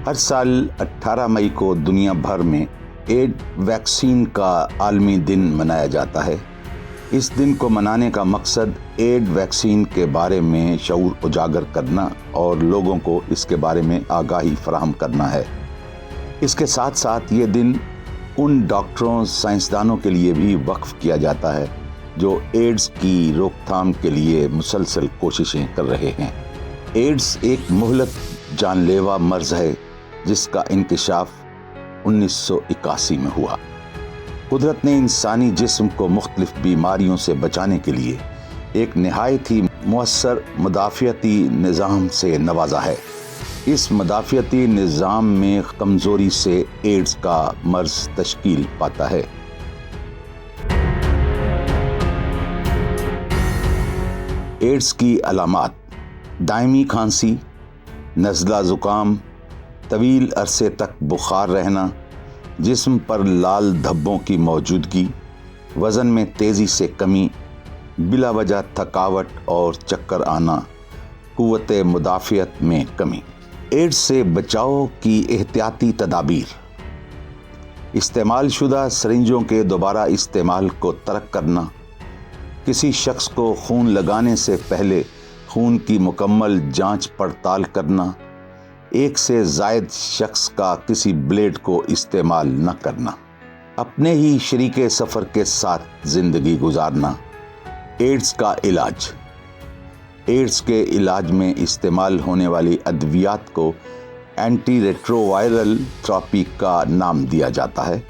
ہر سال 18 مئی کو دنیا بھر میں ایڈ ویکسین کا عالمی دن منایا جاتا ہے۔ اس دن کو منانے کا مقصد ایڈ ویکسین کے بارے میں شعور اجاگر کرنا اور لوگوں کو اس کے بارے میں آگاہی فراہم کرنا ہے۔ اس کے ساتھ ساتھ یہ دن ان ڈاکٹروں، سائنسدانوں کے لیے بھی وقف کیا جاتا ہے جو ایڈز کی روک تھام کے لیے مسلسل کوششیں کر رہے ہیں۔ ایڈز ایک مہلک جان لیوا مرض ہے جس کا انکشاف 1981 میں ہوا۔ قدرت نے انسانی جسم کو مختلف بیماریوں سے بچانے کے لیے ایک نہایت ہی مؤثر مدافعتی نظام سے نوازا ہے۔ اس مدافعتی نظام میں کمزوری سے ایڈز کا مرض تشکیل پاتا ہے۔ ایڈز کی علامات: دائمی کھانسی، نزلہ زکام، طویل عرصے تک بخار رہنا، جسم پر لال دھبوں کی موجودگی، وزن میں تیزی سے کمی، بلا وجہ تھکاوٹ اور چکر آنا، قوت مدافعت میں کمی۔ ایڈز سے بچاؤ کی احتیاطی تدابیر: استعمال شدہ سرنجوں کے دوبارہ استعمال کو ترک کرنا، کسی شخص کو خون لگانے سے پہلے خون کی مکمل جانچ پڑتال کرنا، ایک سے زائد شخص کا کسی بلیڈ کو استعمال نہ کرنا، اپنے ہی شریک سفر کے ساتھ زندگی گزارنا۔ ایڈز کا علاج: ایڈز کے علاج میں استعمال ہونے والی ادویات کو اینٹی ریٹرووائرل تھراپی کا نام دیا جاتا ہے۔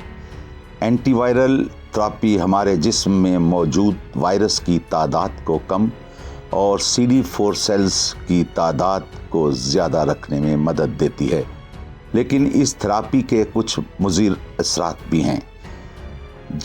اینٹی وائرل تھراپی ہمارے جسم میں موجود وائرس کی تعداد کو کم اور CD4 سیلز کی تعداد کو زیادہ رکھنے میں مدد دیتی ہے، لیکن اس تھراپی کے کچھ مضر اثرات بھی ہیں،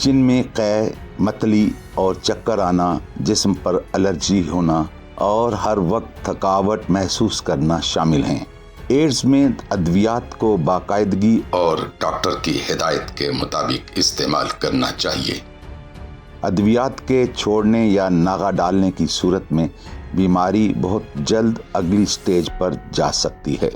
جن میں قے، متلی اور چکر آنا، جسم پر الرجی ہونا اور ہر وقت تھکاوٹ محسوس کرنا شامل ہیں۔ ایڈز میں ادویات کو باقاعدگی اور ڈاکٹر کی ہدایت کے مطابق استعمال کرنا چاہیے۔ ادویات کے چھوڑنے یا ناغہ ڈالنے کی صورت میں بیماری بہت جلد اگلی سٹیج پر جا سکتی ہے۔